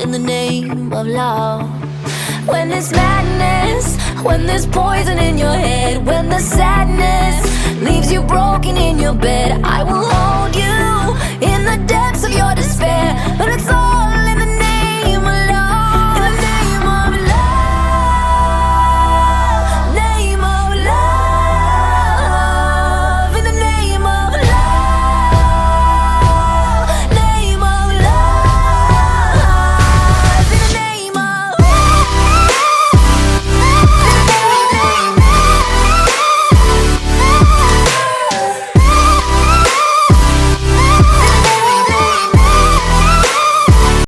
in the name of love. When there's madness, when there's poison in your head, when the sadness leaves you broken in your bed, I will hold